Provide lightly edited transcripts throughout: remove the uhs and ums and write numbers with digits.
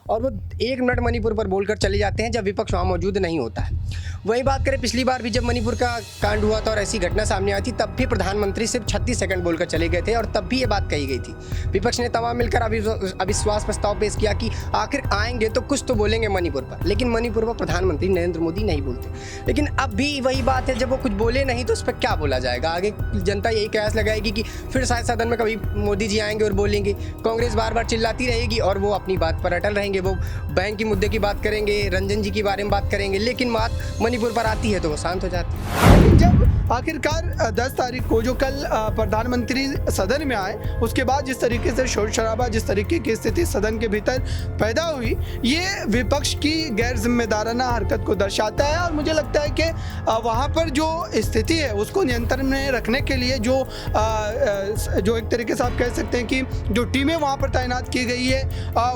और वो 1 मिनट मणिपुर पर बोलकर चले जाते हैं जब विपक्ष वहाँ मौजूद नहीं होता है। वही बात करें पिछली बार भी जब मणिपुर का कांड हुआ था और ऐसी घटना सामने आई थी, तब भी प्रधानमंत्री सिर्फ 36 सेकंड बोलकर चले गए थे और तब भी ये बात कही गई थी। विपक्ष ने तमाम मिलकर अविश्वास प्रस्ताव पेश किया कि आखिर आएंगे तो कुछ तो बोलेंगे मणिपुर पर, लेकिन मणिपुर पर प्रधानमंत्री नरेंद्र मोदी नहीं बोलते। लेकिन अब भी वही बात है, जब वो कुछ बोले नहीं तो उस पर क्या बोला जाएगा। आगे जनता यही कयास लगाएगी कि फिर शायद सदन में कभी मोदी जी आएंगे और बोलेंगे। कांग्रेस बार बार चिल्लाती रहेगी और वो अपनी बात पर अटल रहेंगे। वो बैंक के मुद्दे की बात करेंगे, रंजन जी के बारे में बात करेंगे, लेकिन बात मणिपुर पर आती है तो वो शांत हो जाती है। जब आखिरकार 10 तारीख को जो कल प्रधानमंत्री सदन में आए, उसके बाद जिस तरीके से शोर शराबा, जिस तरीके की स्थिति सदन के भीतर पैदा हुई, ये विपक्ष की गैर जिम्मेदाराना हरकत को दर्शाता है। और मुझे लगता है कि वहाँ पर जो स्थिति है उसको नियंत्रण में रखने के लिए जो एक तरीके से आप कह सकते हैं कि जो टीमें वहाँ पर तैनात की गई है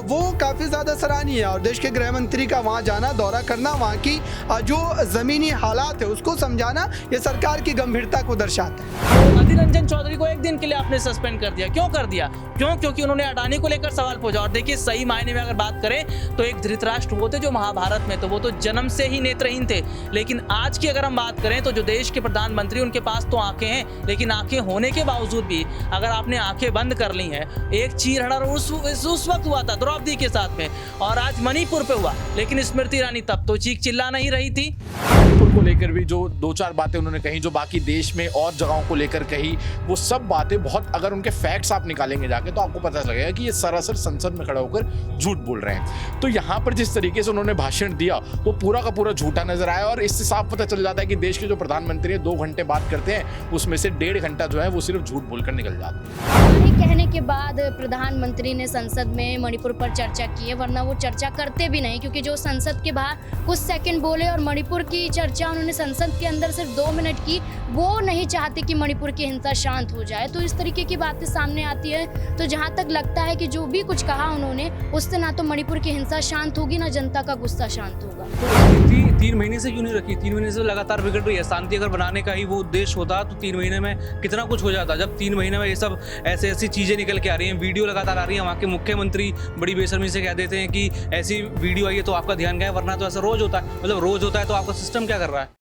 वो काफ़ी ज़्यादा सराहनीय है। और देश के गृह मंत्री का वहाँ जाना, दौरा करना, वहाँ की जो ज़मीनी हालात है उसको समझाना, ये सरकार की गंभीरता को दर्शाता है। अधीर रंजन चौधरी को 1 दिन के लिए आपने सस्पेंड कर दिया, क्यों कर दिया? क्योंकि उन्होंने अडानी को लेकर सवाल पूछा। और देखिए, सही मायने में अगर बात करें तो एक धृतराष्ट्र वो थे जो महाभारत में, तो वो तो जन्म से ही नेत्रहीन थे। लेकिन आज की अगर हम बात करें तो जो देश के प्रधानमंत्री, उनके पास तो आंखें हैं, लेकिन आंखें होने के बावजूद भी अगर आपने आंखें बंद कर ली हैं, एक चीरहरण उस वक्त हुआ था द्रौपदी के साथ में, और आज मणिपुर पे हुआ, लेकिन स्मृति ईरानी तब तो चीख चिल्ला नहीं रही थी। मणिपुर को लेकर भी जो 2-4 बातें उन्होंने कही, जो बाकी देश में और जगहों को लेकर कही, वो सब बातें बहुत, अगर उनके फैक्ट्स आप निकालेंगे जाके तो आपको पता लगेगा कि ये सरासर संसद में खड़ा होकर झूठ बोल रहे हैं। तो यहाँ पर जिस तरीके से उन्होंने भाषण दिया वो पूरा का पूरा झूठा नजर आया। और इससे साफ पता चल जाता है कि देश के जो प्रधानमंत्री है 2 घंटे बात करते हैं, उसमें से 1.5 घंटा जो है वो सिर्फ झूठ बोलकर निकल जाते हैं। कहने के बाद प्रधानमंत्री ने संसद में मणिपुर पर चर्चा की है, वरना वो चर्चा करते भी नहीं, क्योंकि जो संसद के बाहर कुछ सेकंड बोले और मणिपुर की चर्चा उन्होंने संसद के अंदर सिर्फ 2 मिनट की, वो नहीं चाहते कि मणिपुर की हिंसा शांत हो जाए। तो इस तरीके की बातें सामने आती है। तो जहाँ तक लगता है कि जो भी कुछ कहा उन्होंने, उससे ना तो मणिपुर की हिंसा शांत होगी, ना जनता का गुस्सा शांत होगा। तो 3 महीने से क्यों नहीं रखी? 3 महीने से लगातार बिगड़ रही है। शांति अगर बनाने का ही वो उद्देश्य होता तो 3 महीने में कितना कुछ हो जाता। जब 3 महीने में ये सब ऐसी चीजें निकल के आ रही हैं, वीडियो लगातार आ रही है, वहाँ के मुख्यमंत्री बड़ी बेशर्मी से कह देते हैं कि ऐसी वीडियो आई है तो आपका ध्यान गया है, वरना तो ऐसा रोज होता है। मतलब रोज होता है तो आपका सिस्टम क्या कर रहा है?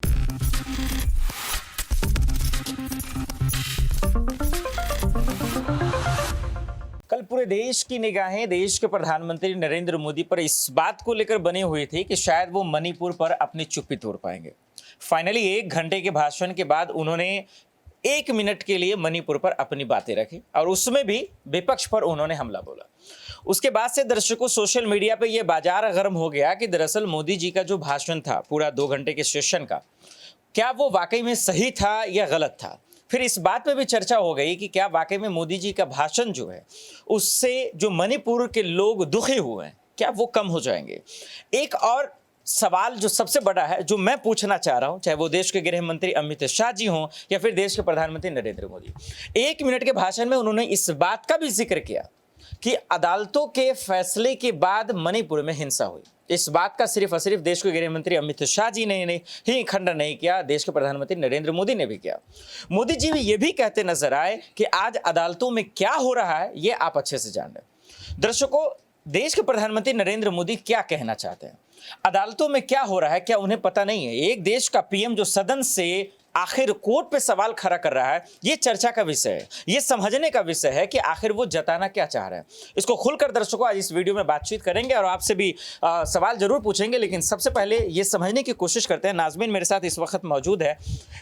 कल पूरे देश की निगाहें देश के प्रधानमंत्री नरेंद्र मोदी पर इस बात को लेकर बनी हुई थी कि शायद वो मणिपुर पर अपनी चुप्पी तोड़ पाएंगे। फाइनली 1 घंटे के भाषण के बाद उन्होंने 1 मिनट के लिए मणिपुर पर अपनी बातें रखी और उसमें भी विपक्ष पर उन्होंने हमला बोला। उसके बाद से दर्शकों सोशल मीडिया पे ये बाजार गर्म हो गया कि दरअसल मोदी जी का जो भाषण था पूरा 2 घंटे के सेशन का, क्या वो वाकई में सही था या गलत था। फिर इस बात पे भी चर्चा हो गई कि क्या वाकई में मोदी जी का भाषण जो है उससे जो मणिपुर के लोग दुखी हुए हैं क्या वो कम हो जाएंगे। एक और सवाल जो सबसे बड़ा है, जो मैं पूछना चाह रहा हूं, चाहे वो देश के गृह मंत्री अमित शाह जी हों या फिर देश के प्रधानमंत्री नरेंद्र मोदी, 1 मिनट के भाषण में उन्होंने इस बात का भी जिक्र किया कि अदालतों के फैसले के बाद मणिपुर में हिंसा हुई। इस बात का सिर्फ और सिर्फ देश के गृह मंत्री अमित शाह जी ने ही खंडन नहीं किया, देश के प्रधानमंत्री नरेंद्र मोदी ने भी किया। मोदी जी भी ये भी कहते नजर आए कि आज अदालतों में क्या हो रहा है ये आप अच्छे से जान रहे। दर्शकों, देश के प्रधानमंत्री नरेंद्र मोदी क्या कहना चाहते हैं, अदालतों में क्या हो रहा है क्या उन्हें पता नहीं है। एक देश का पीएम जो सदन से आखिर कोर्ट पे सवाल खड़ा कर रहा है, ये चर्चा का विषय है, ये समझने का विषय है कि आखिर वो जताना क्या चाह रहे हैं। इसको खुलकर दर्शकों आज इस वीडियो में बातचीत करेंगे और आपसे भी सवाल जरूर पूछेंगे, लेकिन सबसे पहले ये समझने की कोशिश करते हैं। नाज़मीन मेरे साथ इस वक्त मौजूद है।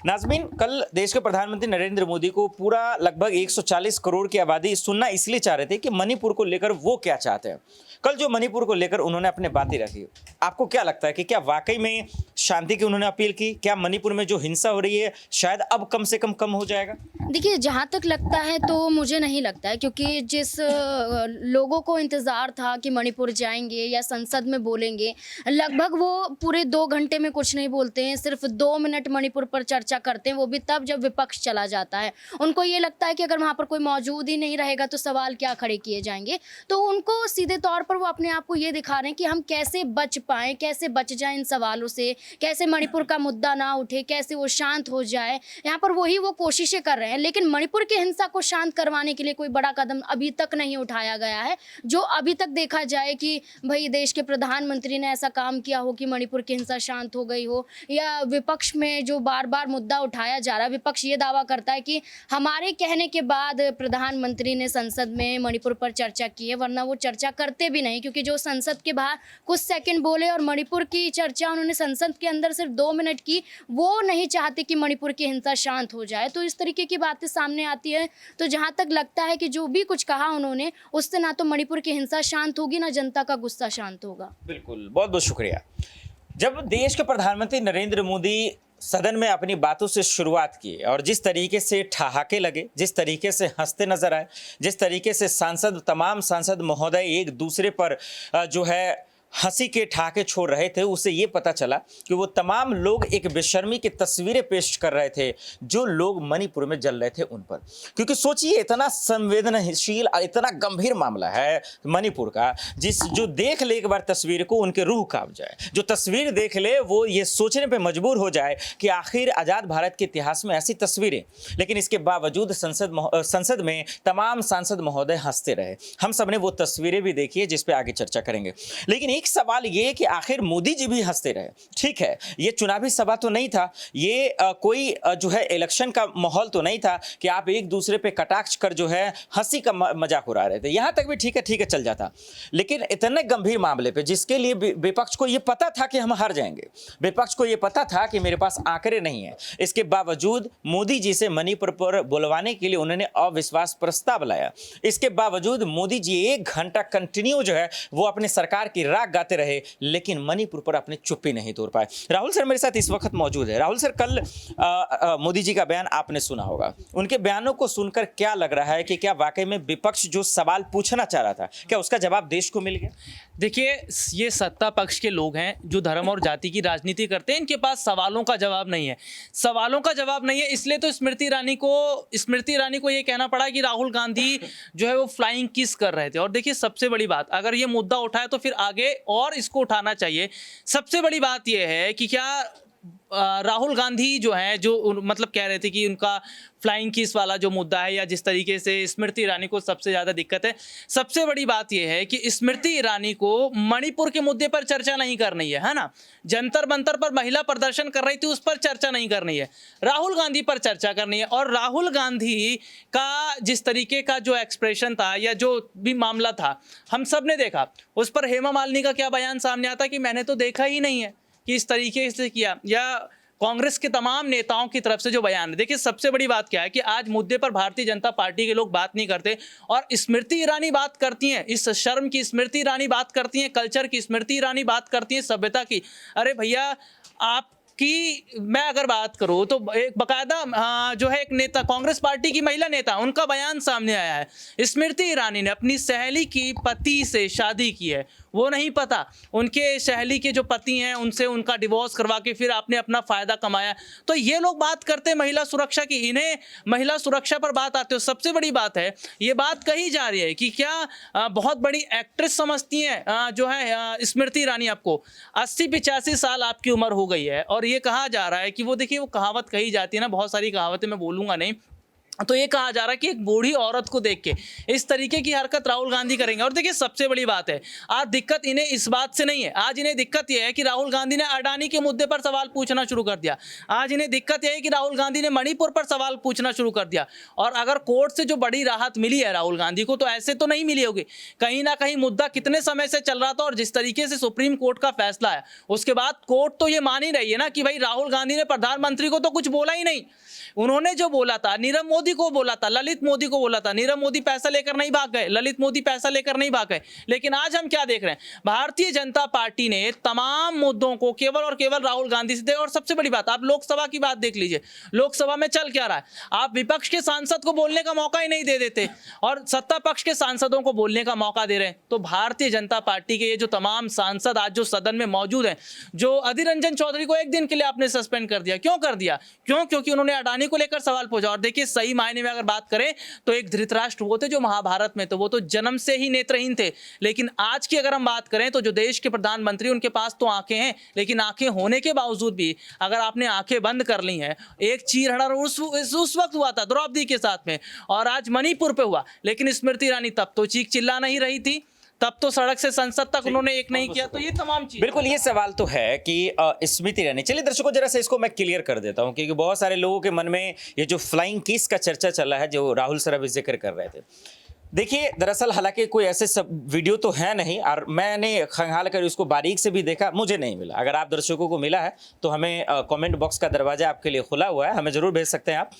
नाज़मीन, कल देश के प्रधानमंत्री नरेंद्र मोदी को पूरा लगभग 140 करोड़ की आबादी सुनना इसलिए चाह रहे थे कि मणिपुर को लेकर वो क्या चाहते हैं। कल जो मणिपुर को लेकर उन्होंने अपने बातें रखी, आपको क्या लगता है कि क्या वाकई में शांति की उन्होंने अपील की? क्या मणिपुर में जो हिंसा हो रही है शायद अब कम से कम हो जाएगा? देखिए, जहाँ तक लगता है तो मुझे नहीं लगता है, क्योंकि जिस लोगों को इंतज़ार था कि मणिपुर जाएंगे या संसद में बोलेंगे, लगभग वो पूरे 2 घंटे में कुछ नहीं बोलते हैं, सिर्फ 2 मिनट मणिपुर पर चर्चा करते हैं, वो भी तब जब विपक्ष चला जाता है। उनको ये लगता है कि अगर वहाँ पर कोई मौजूद ही नहीं रहेगा तो सवाल क्या खड़े किए जाएंगे। तो उनको सीधे तौर पर वो अपने आप को ये दिखा रहे हैं कि हम कैसे बच पाएँ, कैसे बच जाएँ इन सवालों से, कैसे मणिपुर का मुद्दा ना उठे, कैसे वो शांत शांत हो जाए, यहाँ पर वही वो कोशिशें कर रहे हैं। लेकिन मणिपुर की हिंसा को शांत करवाने के लिए कोई बड़ा कदम अभी तक नहीं उठाया गया है। जो अभी तक देखा जाए कि भाई देश के प्रधानमंत्री ने ऐसा काम किया हो कि मणिपुर की हिंसा शांत हो गई हो, या विपक्ष में जो बार बार मुद्दा उठाया जा रहा है, विपक्ष ये दावा करता है कि हमारे कहने के बाद प्रधानमंत्री ने संसद में मणिपुर पर चर्चा की है, वरना वो चर्चा करते भी नहीं, क्योंकि जो संसद के बाहर कुछ सेकंड बोले और मणिपुर की चर्चा उन्होंने संसद के अंदर सिर्फ 2 मिनट की, वो नहीं चाहते कि मणिपुर की हिंसा शांत हो जाए। तो इस तरीके की बातें सामने आती है। तो जहाँ तक लगता है कि जो भी कुछ कहा उन्होंने, उससे ना तो मणिपुर की हिंसा शांत होगी, ना जनता का गुस्सा शांत होगा। बिल्कुल, बहुत बहुत शुक्रिया। जब देश के प्रधानमंत्री नरेंद्र मोदी सदन में अपनी बातों से शुरुआत की और जिस तरीके से ठहाके लगे, जिस तरीके से हंसते नजर आए, जिस तरीके से तमाम सांसद महोदय एक दूसरे पर जो है हंसी के ठहाके छोड़ रहे थे, उससे ये पता चला कि वो तमाम लोग एक बेशर्मी की तस्वीरें पेश कर रहे थे जो लोग मणिपुर में जल रहे थे उन पर। क्योंकि सोचिए, इतना संवेदनशील और इतना गंभीर मामला है मणिपुर का, जो देख ले एक बार तस्वीर को उनके रूह कांप जाए, जो तस्वीर देख ले वो ये सोचने पर मजबूर हो जाए कि आखिर आज़ाद भारत के इतिहास में ऐसी तस्वीरें। लेकिन इसके बावजूद संसद में तमाम सांसद महोदय हंसते रहे। हम सब ने वो तस्वीरें भी देखी है जिस पे आगे चर्चा करेंगे। लेकिन एक सवाल ये कि आखिर मोदी जी भी हंसते रहे। ठीक है, ये चुनावी सभा तो नहीं था, ये कोई जो है इलेक्शन का माहौल तो नहीं था कि आप एक दूसरे पे कटाक्ष कर जो है हंसी का मजाक उड़ा रहे थे। यहां तक भी ठीक है चल जाता। लेकिन इतने गंभीर मामले पे जिसके लिए विपक्ष को ये पता था कि हम हार जाएंगे, विपक्ष को ये पता था कि मेरे पास आंकड़े नहीं है, इसके बावजूद मोदी जी से मणिपुर पर बुलवाने के लिए उन्होंने अविश्वास प्रस्ताव लाया। इसके बावजूद मोदी जी 1 घंटा कंटिन्यू जो है वो अपनी सरकार की राग गाते रहे, लेकिन मणिपुर पर अपनी चुप्पी नहीं तोड़ पाए। राहुल सर मेरे साथ इस वक्त मौजूद है। राहुल सर, कल मोदी जी का बयान आपने सुना होगा, उनके बयानों को सुनकर क्या लग रहा है कि क्या वाकई में विपक्ष जो सवाल पूछना चाह रहा था, क्या उसका जवाब देश को मिल गया? देखिए, ये सत्ता पक्ष के लोग हैं जो धर्म और जाति की राजनीति करते हैं, इनके पास सवालों का जवाब नहीं है। सवालों का जवाब नहीं है, इसलिए तो स्मृति ईरानी को ये कहना पड़ा कि राहुल गांधी जो है वो फ्लाइंग किस कर रहे थे। और देखिए, सबसे बड़ी बात, अगर ये मुद्दा उठाए तो फिर आगे और इसको उठाना चाहिए। सबसे बड़ी बात यह है कि क्या राहुल गांधी जो है, जो मतलब कह रहे थे कि उनका फ्लाइंग किस वाला जो मुद्दा है, या जिस तरीके से स्मृति ईरानी को सबसे ज़्यादा दिक्कत है, सबसे बड़ी बात यह है कि स्मृति ईरानी को मणिपुर के मुद्दे पर चर्चा नहीं करनी है ना। जंतर मंतर पर महिला प्रदर्शन कर रही थी, उस पर चर्चा नहीं करनी है, राहुल गांधी पर चर्चा करनी है। और राहुल गांधी का जिस तरीके का जो एक्सप्रेशन था या जो भी मामला था, हम सब ने देखा। उस पर हेमा मालिनी का क्या बयान सामने आता कि मैंने तो देखा ही नहीं है कि इस तरीके से किया, या कांग्रेस के तमाम नेताओं की तरफ से जो बयान है। देखिए, सबसे बड़ी बात क्या है कि आज मुद्दे पर भारतीय जनता पार्टी के लोग बात नहीं करते और स्मृति ईरानी बात करती हैं। इस शर्म की स्मृति ईरानी बात करती हैं, कल्चर की स्मृति ईरानी बात करती हैं, सभ्यता की। अरे भैया, आप कि मैं अगर बात करूं तो एक बकायदा जो है एक नेता, कांग्रेस पार्टी की महिला नेता, उनका बयान सामने आया है। स्मृति ईरानी ने अपनी सहेली की पति से शादी की है, वो नहीं पता, उनके सहेली के जो पति हैं उनसे उनका डिवोर्स करवा के फिर आपने अपना फायदा कमाया। तो ये लोग बात करते हैं महिला सुरक्षा की, इन्हें महिला सुरक्षा पर बात आते हो। सबसे बड़ी बात है, ये बात कही जा रही है कि क्या बहुत बड़ी एक्ट्रेस समझती हैं जो है स्मृति ईरानी आपको। 80-85 साल आपकी उम्र हो गई है और ये कहा जा रहा है कि वो, देखिए, वो कहावत कही जाती है ना, बहुत सारी कहावतें मैं बोलूँगा नहीं, तो ये कहा जा रहा है कि एक बूढ़ी औरत को देख के इस तरीके की हरकत राहुल गांधी करेंगे। और देखिए, सबसे बड़ी बात है, आज दिक्कत इन्हें इस बात से नहीं है, आज इन्हें दिक्कत यह है कि राहुल गांधी ने अडानी के मुद्दे पर सवाल पूछना शुरू कर दिया। आज इन्हें दिक्कत यह है कि राहुल गांधी ने मणिपुर पर सवाल पूछना शुरू कर दिया। और अगर कोर्ट से जो बड़ी राहत मिली है राहुल गांधी को, तो ऐसे तो नहीं मिली होगी। कहीं ना कहीं मुद्दा कितने समय से चल रहा था और जिस तरीके से सुप्रीम कोर्ट का फैसला है, उसके बाद कोर्ट तो ये मान ही रही है ना कि भाई राहुल गांधी ने प्रधानमंत्री को तो कुछ बोला ही नहीं। उन्होंने जो बोला था, नीरव मोदी को बोला था, ललित मोदी को बोला था। नीरव मोदी पैसा लेकर नहीं भाग गए, ललित मोदी पैसा लेकर नहीं भाग गए। लेकिन आज हम क्या देख रहे हैं, भारतीय जनता पार्टी ने तमाम मुद्दों को केवल और केवल राहुल गांधी से दे। और सबसे बड़ी बात, आप लोकसभा की बात देख लीजिए, लोकसभा में चल क्या रहा है, आप विपक्ष के सांसद को बोलने का मौका ही नहीं दे देते और सत्ता पक्ष के सांसदों को बोलने का मौका दे रहे हैं। तो भारतीय जनता पार्टी के ये जो तमाम सांसद आज जो सदन में मौजूद हैं, जो अधीर रंजन चौधरी को 1 दिन के लिए आपने सस्पेंड कर दिया, क्यों कर दिया? क्योंकि उन्होंने अडानी को लेकर सवाल पूछा। और देखिए, सही मायने में अगर बात करें तो एक धृतराष्ट्र वो थे जो महाभारत में, तो वो तो जन्म से ही नेत्रहीन थे। लेकिन आज की अगर हम बात करें तो जो देश के प्रधानमंत्री, उनके पास तो आंखें हैं, लेकिन आंखें होने के बावजूद भी अगर आपने आंखें बंद कर ली हैं, एक चीरहरण उस वक्त हुआ था द्रौपदी के साथ में, और आज मणिपुर पे हुआ। लेकिन स्मृति ईरानी तब तो चीख चिल्ला नहीं रही थी, तब तो सड़क से संसद तक उन्होंने एक नहीं किया। तो ये तमाम चीज, बिल्कुल ये सवाल तो है कि स्मृति ईरानी, चलिए दर्शकों जरा से इसको मैं क्लियर कर देता हूं, क्योंकि बहुत सारे लोगों के मन में ये जो फ्लाइंग किस का चर्चा चला है, जो राहुल सर अभी जिक्र कर रहे थे। देखिए दरअसल हालांकि कोई ऐसे सब वीडियो तो है नहीं, और मैंने खंगाल कर उसको बारीक से भी देखा, मुझे नहीं मिला। अगर आप दर्शकों को मिला है तो हमें कमेंट बॉक्स का दरवाजा आपके लिए खुला हुआ है, हमें जरूर भेज सकते हैं आप।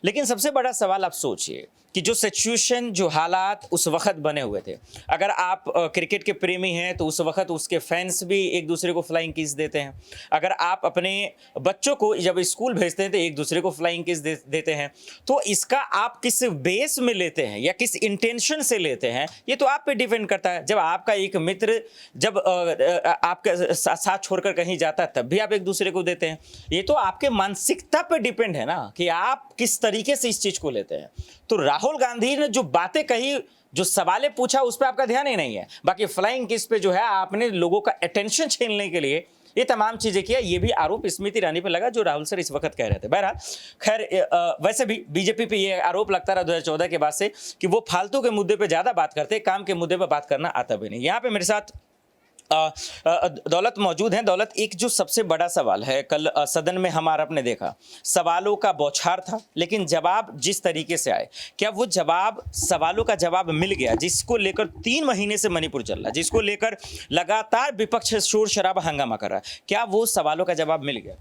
लेकिन सबसे बड़ा सवाल आप सोचिए कि जो सिचुएशन, जो हालात उस वक्त बने हुए थे, अगर आप क्रिकेट के प्रेमी हैं तो उस वक्त उसके फैंस भी एक दूसरे को फ्लाइंग किस देते हैं। अगर आप अपने बच्चों को जब स्कूल भेजते हैं तो एक दूसरे को फ्लाइंग किस देते हैं। तो इसका आप किस बेस में लेते हैं या किस इंटेंशन से लेते हैं, ये तो आप पे डिपेंड करता है। जब आपका एक मित्र जब आपके साथ छोड़कर कहीं जाता है तब भी आप एक दूसरे को देते हैं। ये तो आपके मानसिकता पे डिपेंड है ना कि आप किस तरीके से इस चीज को लेते हैं। तो राहुल गांधी ने जो बातें कही, जो सवालें पूछा, उस पर आपका ध्यान ही नहीं है। बाकी फ्लाइंग किस पे जो है आपने लोगों का अटेंशन छीनने के लिए ये तमाम चीजें किया, ये भी आरोप स्मृति ईरानी पे लगा, जो राहुल सर इस वक्त कह रहे थे। बहरहाल खैर, वैसे भी बीजेपी पे ये आरोप लगता रहा 2014 के बाद से कि वो फालतू के मुद्दे पे ज्यादा बात करते, काम के मुद्दे पे बात करना आता भी नहीं। यहाँ पे मेरे साथ दौलत मौजूद हैं। दौलत, एक जो सबसे बड़ा सवाल है, कल सदन में हमारा आपने देखा सवालों का बौछार था, लेकिन जवाब जिस तरीके से आए, क्या वो जवाब, सवालों का जवाब मिल गया जिसको लेकर 3 महीने से मणिपुर चल रहा है, जिसको लेकर लगातार विपक्ष शोर शराबा हंगामा कर रहा है, क्या वो सवालों का जवाब मिल गया?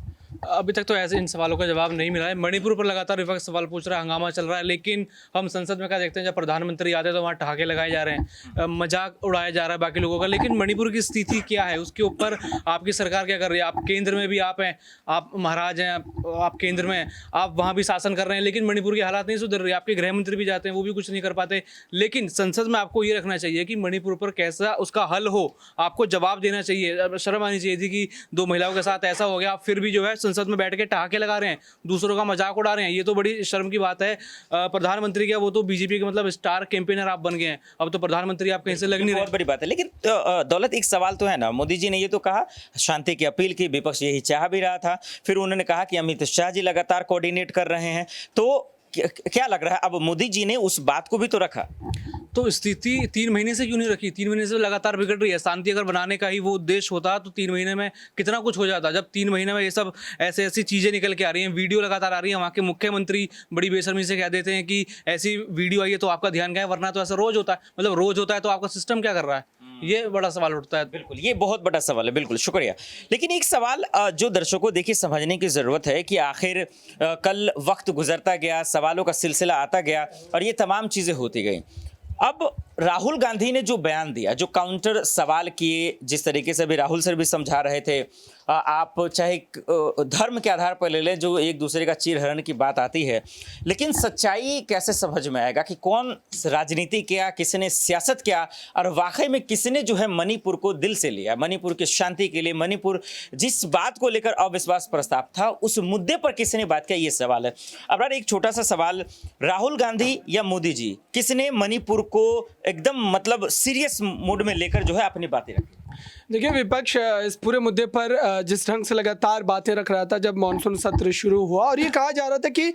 अभी तक तो ऐसे इन सवालों का जवाब नहीं मिला है। मणिपुर पर लगातार विपक्ष सवाल पूछ रहा है, हंगामा चल रहा है, लेकिन हम संसद में क्या देखते हैं, जब प्रधानमंत्री आते हैं तो वहाँ ठहाके लगाए जा रहे हैं, मजाक उड़ाया जा रहा है बाकी लोगों का। लेकिन मणिपुर की स्थिति क्या है, उसके ऊपर आपकी सरकार क्या कर रही है? आप केंद्र में भी आप हैं, आप महाराज हैं, आप केंद्र में, आप वहाँ भी शासन कर रहे हैं, लेकिन मणिपुर की हालात नहीं सुधर रही। आपके गृह मंत्री भी जाते हैं, वो भी कुछ नहीं कर पाते। लेकिन संसद में आपको ये रखना चाहिए कि मणिपुर पर कैसा उसका हल हो, आपको जवाब देना चाहिए। शर्म आनी चाहिए थी कि 2 महिलाओं के साथ ऐसा हो गया, आप फिर भी जो है संसद में बैठ के ठहाके लगा रहे हैं, दूसरों का मजाक उड़ा रहे हैं। ये तो बड़ी शर्म की बात है। प्रधानमंत्री क्या, वो तो बीजेपी के मतलब स्टार कैंपेनर आप बन गए हैं, अब तो प्रधानमंत्री आप कहीं से लग नहीं रहे। बहुत बड़ी बात है। लेकिन दौलत, एक सवाल तो है ना, मोदी जी ने ये तो कहा शांति की अपील की, विपक्ष यही चाह भी रहा था, फिर उन्होंने कहा कि अमित शाह जी लगातार कोऑर्डिनेट कर रहे हैं, तो क्या लग रहा है अब मोदी जी ने उस बात को भी तो रखा? तो स्थिति 3 महीने से क्यों नहीं रखी? 3 महीने से लगातार बिगड़ रही है। शांति अगर बनाने का ही वो उद्देश्य होता तो 3 महीने में कितना कुछ हो जाता। जब 3 महीने में ये सब ऐसी चीज़ें निकल के आ रही हैं, वीडियो लगातार आ रही है, वहाँ के मुख्यमंत्री बड़ी बेशर्मी से कह देते हैं कि ऐसी वीडियो आई है तो आपका ध्यान गया है, वरना तो ऐसा रोज होता है। मतलब रोज होता है तो आपका सिस्टम क्या कर रहा है? ये बड़ा सवाल उठता है। बिल्कुल, ये बहुत बड़ा सवाल है, बिल्कुल शुक्रिया। लेकिन एक सवाल जो दर्शकों को देखिए समझने की जरूरत है कि आखिर कल वक्त गुजरता गया, सवालों का सिलसिला आता गया और ये तमाम चीजें होती गई। अब राहुल गांधी ने जो बयान दिया, जो काउंटर सवाल किए, जिस तरीके से भी राहुल सर भी समझा रहे थे, आप चाहे धर्म के आधार पर ले लें, जो एक दूसरे का चीरहरण की बात आती है, लेकिन सच्चाई कैसे समझ में आएगा कि कौन राजनीति किया, किसने सियासत किया और वाकई में किसने जो है मणिपुर को दिल से लिया, मणिपुर की शांति के लिए, मणिपुर जिस बात को लेकर अविश्वास प्रस्ताव था उस मुद्दे पर किसने बात किया, ये सवाल है। अब एक छोटा सा सवाल, राहुल गांधी या मोदी जी, किसने मणिपुर को एकदम मतलब सीरियस मूड में लेकर जो है अपनी बातें रखी? देखिए, विपक्ष इस पूरे मुद्दे पर जिस ढंग से लगातार बातें रख रहा था जब मानसून सत्र शुरू हुआ, और ये कहा जा रहा था कि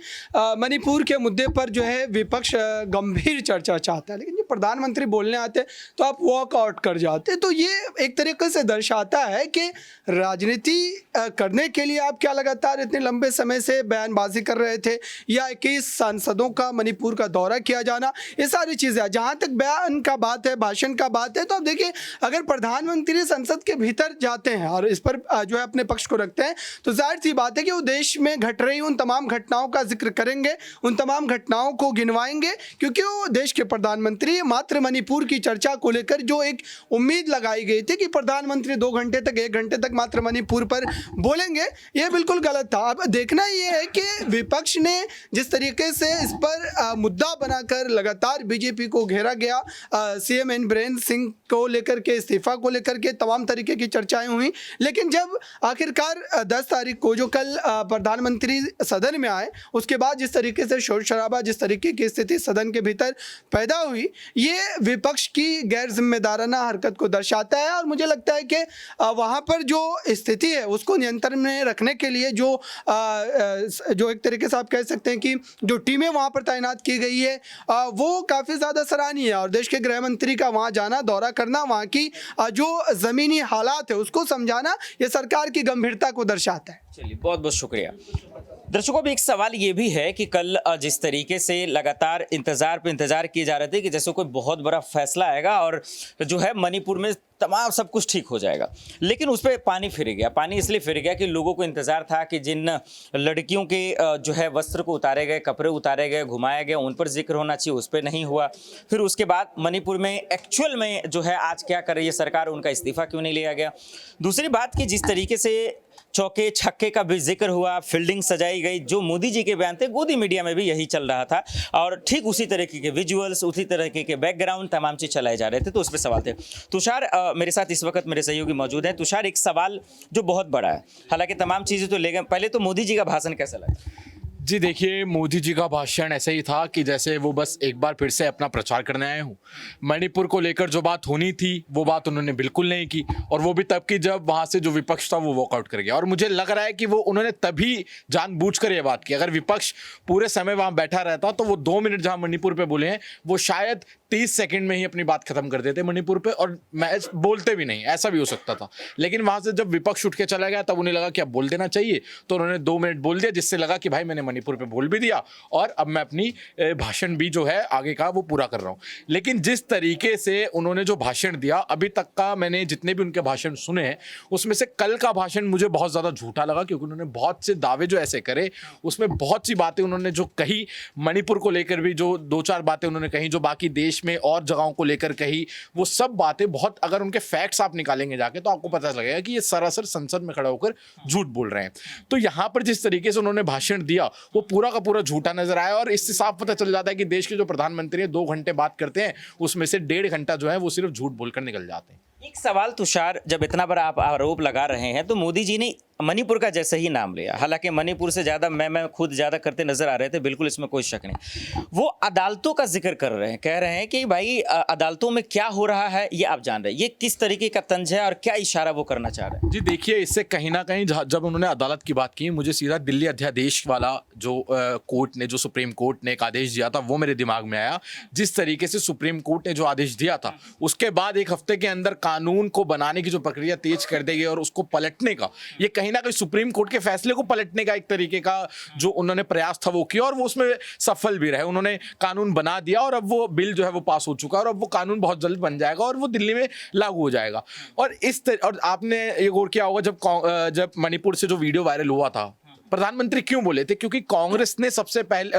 मणिपुर के मुद्दे पर जो है विपक्ष गंभीर चर्चा चाहता है, लेकिन जब प्रधानमंत्री बोलने आते तो आप वॉक आउट कर जाते। तो ये एक तरीके से दर्शाता है कि राजनीति करने के लिए आप क्या लगातार इतने लंबे समय से बयानबाजी कर रहे थे, या 21 सांसदों का मणिपुर का दौरा किया जाना, ये सारी चीज़ें। जहाँ तक बयान का बात है, भाषण का बात है, तो आप देखिए अगर प्रधानमंत्री संसद के भीतर जाते हैं और इस पर जो है अपने पक्ष को रखते हैं, तो जाहिर सी बात है कि वो देश में घट रही उन तमाम घटनाओं का जिक्र करेंगे, उन तमाम घटनाओं को गिनवाएंगे, क्योंकि वो देश के प्रधानमंत्री। मात्र मणिपुर की चर्चा को लेकर जो एक उम्मीद लगाई गई थी कि प्रधानमंत्री 2 घंटे तक, 1 घंटे तक मात्र मणिपुर पर बोलेंगे, ये बिल्कुल गलत था। अब देखना ये है कि विपक्ष ने जिस तरीके से इस पर मुद्दा बनाकर लगातार बीजेपी को घेरा गया, CM बीरेंद्र सिंह को लेकर के, इस्तीफा को लेकर के, तमाम तरीके की चर्चाएं हुई, लेकिन जब आखिरकार 10 तारीख को जो कल प्रधानमंत्री सदन में आए, उसके बाद जिस तरीके से शोर शराबा, जिस तरीके की स्थिति सदन के भीतर पैदा हुई, ये विपक्ष की गैर जिम्मेदाराना हरकत को दर्शाता है। और मुझे लगता है कि वहाँ पर जो स्थिति है उसको नियंत्रण में रखने के लिए जो एक तरीके से आप कह सकते हैं कि जो टीमें वहाँ पर तैनात की गई है वो काफ़ी ज़्यादा सराहनीय है। और देश के गृह मंत्री का वहाँ जाना, दौरा करना, वहाँ की जो ज़मीनी हालात है उसको समझाना, ये सरकार की गंभीरता को दर्शाता है। चलिए, बहुत बहुत शुक्रिया। दर्शकों, अब एक सवाल ये भी है कि कल जिस तरीके से लगातार इंतजार पे इंतजार किए जा रहे थे कि जैसे कोई बहुत बड़ा फैसला आएगा और जो है मणिपुर में तमाम सब कुछ ठीक हो जाएगा, लेकिन उस पर पानी फिर गया। पानी इसलिए फिर गया कि लोगों को इंतजार था कि जिन लड़कियों के जो है वस्त्र को उतारे गए, कपड़े उतारे गए, घुमाया गया, उन पर जिक्र होना चाहिए, उस पर नहीं हुआ। फिर उसके बाद मणिपुर में एक्चुअल में जो है आज क्या कर रही है सरकार, उनका इस्तीफा क्यों नहीं लिया गया। दूसरी बात कि जिस तरीके से चौके छक्के का भी जिक्र हुआ, फील्डिंग सजाई गई, जो मोदी जी के बयान थे गोदी मीडिया में भी यही चल रहा था, और ठीक उसी तरीके के विजुअल्स, उसी तरीके के बैकग्राउंड, तमाम चीज चलाए जा रहे थे। तो उस पर सवाल थे। तुषार मेरे साथ इस वक्त मेरे सहयोगी मौजूद हैं। तुषार, एक सवाल जो बहुत बड़ा है, हालांकि तमाम चीजें तो ले गए, पहले तो मोदी जी का भाषण कैसा लगा? जी देखिए, मोदी जी का भाषण ऐसे ही था कि जैसे वो बस एक बार फिर से अपना प्रचार करने आए हूँ। मणिपुर को लेकर जो बात होनी थी वो बात उन्होंने बिल्कुल नहीं की, और वो भी तब की जब वहाँ से जो विपक्ष था वो वॉकआउट कर गया। और मुझे लग रहा है कि वो उन्होंने तभी जानबूझकर ये बात की। अगर विपक्ष पूरे समय वहाँ बैठा रहता तो वो 2 मिनट जहाँ मणिपुर पे बोले हैं वो शायद 30 सेकंड में ही अपनी बात खत्म कर देते मणिपुर पे, और मैच बोलते भी नहीं, ऐसा भी हो सकता था। लेकिन वहाँ से जब विपक्ष उठ के चला गया तब उन्हें लगा कि अब बोल देना चाहिए, तो उन्होंने 2 मिनट बोल दिया, जिससे लगा कि भाई मैंने मणिपुर पे बोल भी दिया और अब मैं अपनी भाषण भी जो है आगे का वो पूरा कर रहा हूँ। लेकिन जिस तरीके से उन्होंने जो भाषण दिया, अभी तक का मैंने जितने भी उनके भाषण सुने हैं उसमें से कल का भाषण मुझे बहुत ज़्यादा झूठा लगा, क्योंकि उन्होंने बहुत से दावे जो ऐसे करे, उसमें बहुत सी बातें उन्होंने जो कही मणिपुर को लेकर भी, जो 2-4 बातें उन्होंने कही जो बाकी देश में और जगहों को लेकर कही, वो सब बातें बहुत, अगर उनके फैक्ट्स आप निकालेंगे जाके तो आपको पता लगेगा कि ये सरासर संसद में खड़ा होकर झूठ बोल रहे हैं। तो यहाँ पर जिस तरीके से उन्होंने भाषण दिया वो पूरा का पूरा झूठा नजर आया, और इससे साफ पता चल जाता है कि देश के जो प्रधानमंत्री है 2 घंटे बात करते हैं, उसमें से 1.5 घंटा जो है वो सिर्फ झूठ बोलकर निकल जाते हैं। एक सवाल तुषार, जब इतना बड़ा आप आरोप लगा रहे हैं तो मोदी जी ने मणिपुर का जैसे ही नाम लिया, हालांकि मणिपुर से ज़्यादा मैं खुद ज़्यादा करते नजर आ रहे थे, बिल्कुल इसमें कोई शक नहीं। वो अदालतों का जिक्र कर रहे हैं, कह रहे हैं कि भाई अदालतों में क्या हो रहा है ये आप जान रहे हैं। ये किस तरीके का तंज है और क्या इशारा वो करना चाह रहे हैं? जी देखिए, इससे कहीं ना कहीं जब उन्होंने अदालत की बात की, मुझे सीधा दिल्ली अध्यादेश वाला जो कोर्ट ने, जो सुप्रीम कोर्ट ने एक आदेश दिया था वो मेरे दिमाग में आया। जिस तरीके से सुप्रीम कोर्ट ने जो आदेश दिया था, उसके बाद 1 हफ्ते के अंदर कानून को बनाने की जो प्रक्रिया तेज कर देगी और उसको पलटने का, ये कहीं ना कहीं सुप्रीम कोर्ट के फैसले को पलटने का एक तरीके का जो उन्होंने प्रयास था वो किया, और वो उसमें सफल भी रहे। उन्होंने कानून बना दिया और अब वो बिल जो है वो पास हो चुका है, और अब वो कानून बहुत जल्द बन जाएगा और वो दिल्ली में लागू हो जाएगा। और और आपने एक और किया होगा, जब मणिपुर से जो वीडियो वायरल हुआ था, प्रधानमंत्री क्यों बोले थे? क्योंकि कांग्रेस ने सबसे पहले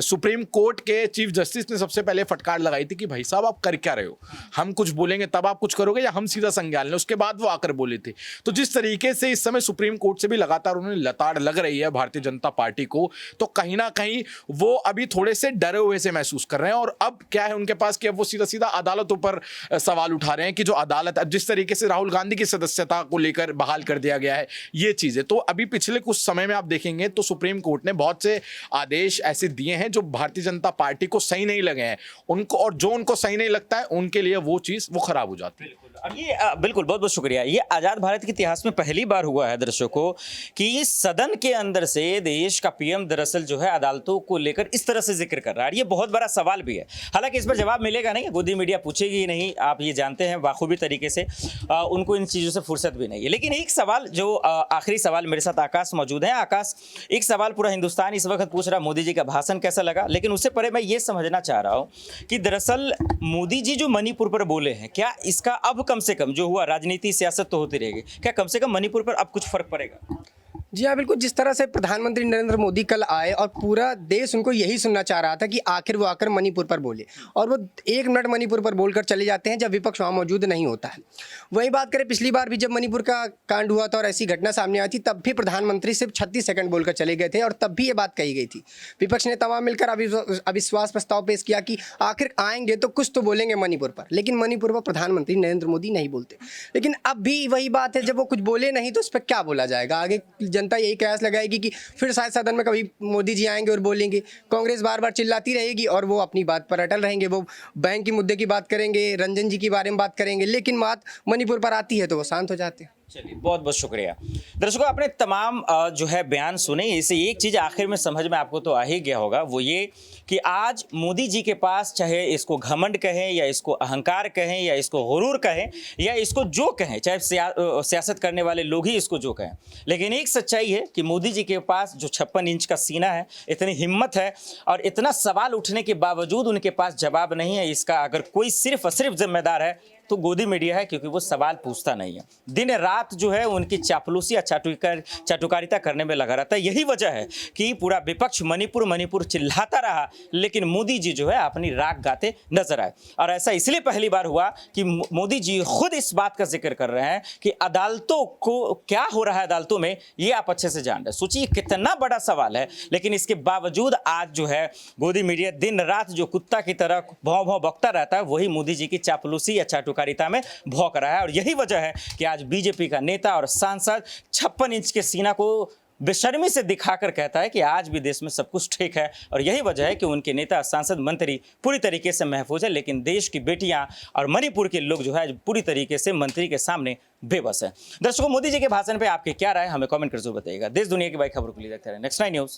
सुप्रीम कोर्ट के चीफ जस्टिस ने सबसे पहले फटकार लगाई थी कि भाई साहब आप कर क्या रहे हो, हम कुछ बोलेंगे तब आप कुछ करोगे या हम सीधा संज्ञान लें। उसके बाद वो आकर बोले थे। तो जिस तरीके से इस समय सुप्रीम कोर्ट से भी लगातार उन्हें लताड़ लग रही है भारतीय जनता पार्टी को, तो कहीं ना कहीं वो अभी थोड़े से डरे हुए से महसूस कर रहे हैं। और अब क्या है उनके पास कि अब वो सीधा सीधा अदालतों पर सवाल उठा रहे हैं कि जो अदालत, अब जिस तरीके से राहुल गांधी की सदस्यता को लेकर बहाल कर दिया गया है, ये चीजें तो अभी पिछले कुछ समय में आप देखेंगे तो सुप्रीम कोर्ट ने बहुत से आदेश ऐसे दिए हैं जो भारतीय जनता पार्टी को सही नहीं लगे हैं उनको, और जो उनको सही नहीं लगता है उनके लिए वो चीज वो खराब हो जाती है। और ये बिल्कुल, बहुत बहुत शुक्रिया। ये आज़ाद भारत के इतिहास में पहली बार हुआ है दर्शकों कि इस सदन के अंदर से देश का पीएम दरअसल जो है अदालतों को लेकर इस तरह से जिक्र कर रहा है। ये बहुत बड़ा सवाल भी है, हालांकि इस पर जवाब मिलेगा नहीं, गोदी मीडिया पूछेगी ही नहीं, आप ये जानते हैं बाखूबी तरीके से। उनको इन चीज़ों से फुर्सत भी नहीं है। लेकिन एक सवाल जो आखिरी सवाल, मेरे साथ आकाश मौजूद है। आकाश, एक सवाल पूरा हिंदुस्तान इस वक्त पूछ रहा, मोदी जी का भाषण कैसा लगा? लेकिन उससे पहले मैं ये समझना चाह रहा हूँ कि दरअसल मोदी जी जो मणिपुर पर बोले हैं, क्या इसका अब कम से कम जो हुआ, राजनीति सियासत तो होती रहेगी, क्या कम से कम मणिपुर पर अब कुछ फर्क पड़ेगा? जी हाँ, बिल्कुल। जिस तरह से प्रधानमंत्री नरेंद्र मोदी कल आए और पूरा देश उनको यही सुनना चाह रहा था कि आखिर वो आकर मणिपुर पर बोले, और वो 1 मिनट मणिपुर पर बोलकर चले जाते हैं जब विपक्ष वहाँ मौजूद नहीं होता है। वही बात करें, पिछली बार भी जब मणिपुर का कांड हुआ था और ऐसी घटना सामने आई थी, तब भी प्रधानमंत्री सिर्फ 36 सेकंड बोलकर चले गए थे और तब भी ये बात कही गई थी। विपक्ष ने तमाम मिलकर अविश्वास प्रस्ताव पेश किया कि आखिर आएंगे तो कुछ तो बोलेंगे मणिपुर पर, लेकिन मणिपुर पर प्रधानमंत्री नरेंद्र मोदी नहीं बोलते। लेकिन अब भी वही बात है, जब वो कुछ बोले नहीं तो उस पर क्या बोला जाएगा। आगे जनता यही कयास लगाएगी कि फिर शायद सदन में कभी मोदी जी आएंगे और बोलेंगे। कांग्रेस बार बार चिल्लाती रहेगी और वो अपनी बात पर अटल रहेंगे। वो बैंक के मुद्दे की बात करेंगे, रंजन जी के बारे में बात करेंगे, लेकिन बात मणिपुर पर आती है तो वो शांत हो जाते हैं। चलिए, बहुत बहुत शुक्रिया। दर्शकों, आपने तमाम जो है बयान सुने। इसे एक चीज़ आखिर में समझ में आपको तो आ ही गया होगा, वो ये कि आज मोदी जी के पास, चाहे इसको घमंड कहें या इसको अहंकार कहें या इसको गुरूर कहें या इसको जो कहें, चाहे सियासत करने वाले लोग ही इसको जो कहें, लेकिन एक सच्चाई है कि मोदी जी के पास जो 56 इंच का सीना है, इतनी हिम्मत है और इतना सवाल उठने के बावजूद उनके पास जवाब नहीं है। इसका अगर कोई सिर्फ और सिर्फ जिम्मेदार है तो गोदी मीडिया है, क्योंकि वो सवाल पूछता नहीं है। दिन रात जो है उनकी चापलूसी या चाटुकारिता करने में लगा रहता है। यही वजह है कि पूरा विपक्ष मणिपुर चिल्लाता रहा, लेकिन मोदी जी जो है अपनी राग गाते नजर आए। और ऐसा इसलिए पहली बार हुआ कि मोदी जी खुद इस बात का जिक्र कर रहे हैं कि अदालतों को क्या हो रहा है, अदालतों में, ये आप अच्छे से जान रहे हैं। सोचिए कितना बड़ा सवाल है, लेकिन इसके बावजूद आज जो है गोदी मीडिया दिन रात जो कुत्ता की तरह भौं भौं बकता रहता है, वही मोदी जी की चापलूसी या चाटुकारिता में भौंक रहा है। और यही वजह है कि आज बीजेपी का नेता और सांसद 56 इंच के सीना को बेशर्मी से दिखाकर कहता है कि आज भी देश में सब कुछ ठीक है। और यही वजह है कि उनके नेता, सांसद, मंत्री पूरी तरीके से महफूज है, लेकिन देश की बेटियां और मणिपुर के लोग जो है पूरी तरीके से मंत्री के सामने बेबस है। दर्शकों, मोदी जी के भाषण पे आपके क्या राय, हमें कमेंट कर जरूर बताइएगा। देश दुनिया की बड़ी खबरों के लिए देखते रहे नेक्स्ट 9 न्यूज़।